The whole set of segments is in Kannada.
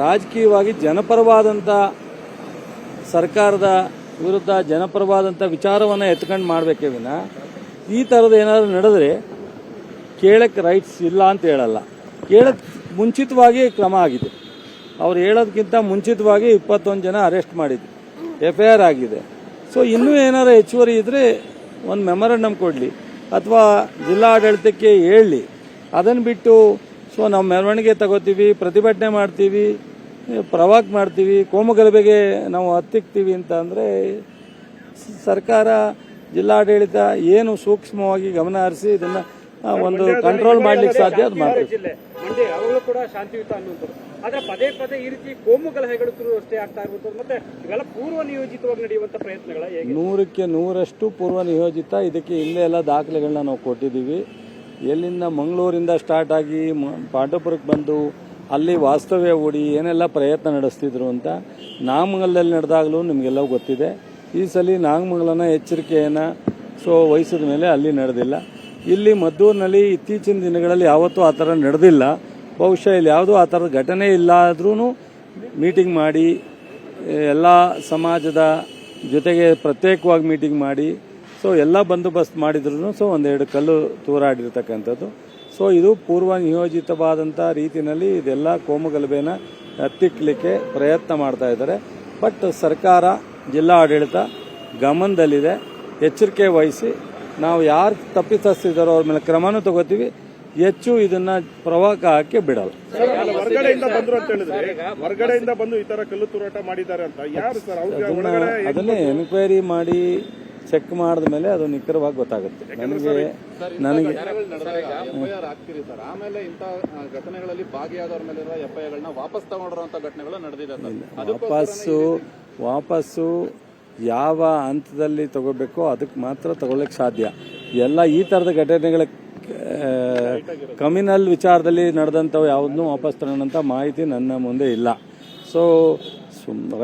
ರಾಜಕೀಯವಾಗಿ ಜನಪರವಾದಂಥ ಸರ್ಕಾರದ ವಿರುದ್ಧ ಜನಪರವಾದಂಥ ವಿಚಾರವನ್ನು ಎತ್ಕೊಂಡು ಮಾಡಬೇಕೇ ವಿನ ಈ ಥರದ್ದು ಏನಾದರೂ ನಡೆದ್ರೆ ಕೇಳಕ್ಕೆ ರೈಟ್ಸ್ ಇಲ್ಲ ಅಂತ ಹೇಳಲ್ಲ. ಕೇಳಕ್ಕೆ ಮುಂಚಿತವಾಗಿ ಕ್ರಮ ಆಗಿದೆ. ಅವ್ರು ಹೇಳೋದಕ್ಕಿಂತ ಮುಂಚಿತವಾಗಿ 21 ಜನ ಅರೆಸ್ಟ್ ಮಾಡಿದ್ರು, FIR ಆಗಿದೆ. ಸೊ ಇನ್ನೂ ಏನಾರು ಹೆಚ್ಚುವರಿ ಇದ್ದರೆ ಒಂದು ಮೆಮೊರಂಡಮ್ ಕೊಡಲಿ ಅಥವಾ ಜಿಲ್ಲಾಡಳಿತಕ್ಕೆ ಹೇಳಲಿ. ಅದನ್ನು ಬಿಟ್ಟು ಸೊ ನಾವು ಮೆರವಣಿಗೆ ತಗೋತೀವಿ, ಪ್ರತಿಭಟನೆ ಮಾಡ್ತೀವಿ, ಪ್ರವಾಕ್ ಮಾಡ್ತೀವಿ, ಕೋಮುಗಲಭೆಗೆ ನಾವು ಹತ್ತಿಕ್ತೀವಿ ಅಂತ ಅಂದರೆ ಸರ್ಕಾರ ಜಿಲ್ಲಾಡಳಿತ ಏನು ಸೂಕ್ಷ್ಮವಾಗಿ ಗಮನ ಹರಿಸಿ ಇದನ್ನು ಒಂದು ಕಂಟ್ರೋಲ್ ಮಾಡ್ಲಿಕ್ಕೆ ಸಾಧ್ಯ ಅದು ಮಾಡ್ತೀವಿ. ಮಂಡ್ಯ ಯಾವಾಗಲೂ ಕೂಡ ಶಾಂತಿಯುತ ಅನ್ನುವಂಥದ್ದು. ಆದ್ರೆ ಪದೇ ಪದೇ ಈ ರೀತಿ ಕೋಮು ಗಲಭೆಗಳು ಅಷ್ಟೇ ಆಗ್ತಾ ಇರುವಂಥದ್ದು ಮತ್ತೆ ಇವೆಲ್ಲ ಪೂರ್ವ ನಿಯೋಜಿತವಾಗಿ ನಡೆಯುವಂತ ಪ್ರಯತ್ನಗಳ 100ಕ್ಕೆ 100ರಷ್ಟು ಪೂರ್ವ ನಿಯೋಜಿತ. ಇದಕ್ಕೆ ಹಿಂದೆ ಎಲ್ಲ ದಾಖಲೆಗಳನ್ನ ನಾವು ಕೊಟ್ಟಿದ್ದೀವಿ. ಎಲ್ಲಿಂದ ಮಂಗಳೂರಿಂದ ಸ್ಟಾರ್ಟ್ ಆಗಿ ಪಾಂಡವಪುರಕ್ಕೆ ಬಂದು ಅಲ್ಲಿ ವಾಸ್ತವ್ಯ ಹೂಡಿ ಏನೆಲ್ಲ ಪ್ರಯತ್ನ ನಡೆಸ್ತಿದ್ರು ಅಂತ ನಾಗಮಂಗಲದಲ್ಲಿ ನಡೆದಾಗಲೂ ನಿಮಗೆಲ್ಲ ಗೊತ್ತಿದೆ. ಈ ಸಲ ನಾಗಮಂಗಲನ ಎಚ್ಚರಿಕೆಯನ್ನು ವಹಿಸಿದ ಮೇಲೆ ಅಲ್ಲಿ ನಡೆದಿಲ್ಲ. ಇಲ್ಲಿ ಮದ್ದೂರಿನಲ್ಲಿ ಇತ್ತೀಚಿನ ದಿನಗಳಲ್ಲಿ ಯಾವತ್ತೂ ಆ ಥರ ನಡೆದಿಲ್ಲ. ಬಹುಶಃ ಇಲ್ಲಿ ಯಾವುದೂ ಆ ಥರದ ಘಟನೆ ಇಲ್ಲ ಆದ್ರೂ ಮೀಟಿಂಗ್ ಮಾಡಿ ಎಲ್ಲ ಸಮಾಜದ ಜೊತೆಗೆ ಪ್ರತ್ಯೇಕವಾಗಿ ಮೀಟಿಂಗ್ ಮಾಡಿ ಎಲ್ಲ ಬಂದೋಬಸ್ತ್ ಮಾಡಿದ್ರು ಒಂದೆರಡು ಕಲ್ಲು ತೂರಾಡಿರ್ತಕ್ಕಂಥದ್ದು. ಇದು ಪೂರ್ವ ನಿಯೋಜಿತವಾದಂಥ ರೀತಿಯಲ್ಲಿ ಇದೆಲ್ಲ ಕೋಮುಗಲಭೆನ ಹತ್ತಿಕ್ಕಲಿಕ್ಕೆ ಪ್ರಯತ್ನ ಮಾಡ್ತಾ ಇದ್ದಾರೆ. ಬಟ್ ಸರ್ಕಾರ ಜಿಲ್ಲಾಡಳಿತ ಗಮನದಲ್ಲಿದೆ. ಎಚ್ಚರಿಕೆ ವಹಿಸಿ ನಾವು ಯಾರು ತಪ್ಪಿತಸ್ಥಿದ್ದಾರೋ ಅವ್ರ ಮೇಲೆ ಕ್ರಮನೂ ತಗೋತೀವಿ. ಹೆಚ್ಚು ಇದನ್ನ ಪ್ರವಾಹ ಹಾಕಿ ಬಿಡಲ್ಲ. ಹೊರಗಡೆಯಿಂದ ಬಂದು ಈ ತರ ಕಲ್ಲು ತೂರಾಟ ಮಾಡಿದ್ದಾರೆ ಅಂತ ಯಾರು ಸರ್? ಅದನ್ನೇ ಎನ್ಕ್ವೈರಿ ಮಾಡಿ ಚೆಕ್ ಮಾಡಿದ ಮೇಲೆ ಅದು ನಿಖರವಾಗಿ ಗೊತ್ತಾಗುತ್ತೆ. ನನಗೆ ಆಮೇಲೆ ಇಂಥ ಘಟನೆಗಳಲ್ಲಿ ಭಾಗಿಯಾದವ್ರ ಮೇಲೆ FIRಗಳನ್ನ ವಾಪಸ್ ತಗೊಂಡಿರುವಂತ ಘಟನೆಗಳು ನಡೆದಿದೆ. ವಾಪಸ್ಸು ಯಾವ ಹಂತದಲ್ಲಿ ತಗೋಬೇಕೋ ಅದಕ್ಕೆ ಮಾತ್ರ ತಗೊಳ್ಳಕ್ಕೆ ಸಾಧ್ಯ. ಎಲ್ಲ ಈ ಥರದ ಘಟನೆಗಳ ಕಮ್ಯುನಲ್ ವಿಚಾರದಲ್ಲಿ ನಡೆದಂಥವು ಯಾವುದನ್ನೂ ವಾಪಸ್ ತಗೊಳ್ಳೋಂಥ ಮಾಹಿತಿ ನನ್ನ ಮುಂದೆ ಇಲ್ಲ.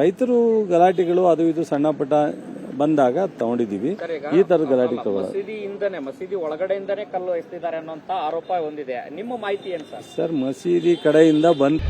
ರೈತರು ಗಲಾಟೆಗಳು ಅದು ಇದು ಸಣ್ಣ ಪುಟ್ಟ ಬಂದಾಗ ತಗೊಂಡಿದ್ದೀವಿ. ಈ ಥರದ ಗಲಾಟೆ ತಗೊಳ್ಳೋದು ಮಸೀದಿ ಒಳಗಡೆಯಿಂದನೇ ಕಲ್ಲು ಎಸೆದಿದ್ದಾರೆ ಅನ್ನೋಂಥ ಆರೋಪ ಹೊಂದಿದೆ. ನಿಮ್ಮ ಮಾಹಿತಿ ಏನು ಸರ್? ಮಸೀದಿ ಕಡೆಯಿಂದ ಬಂದು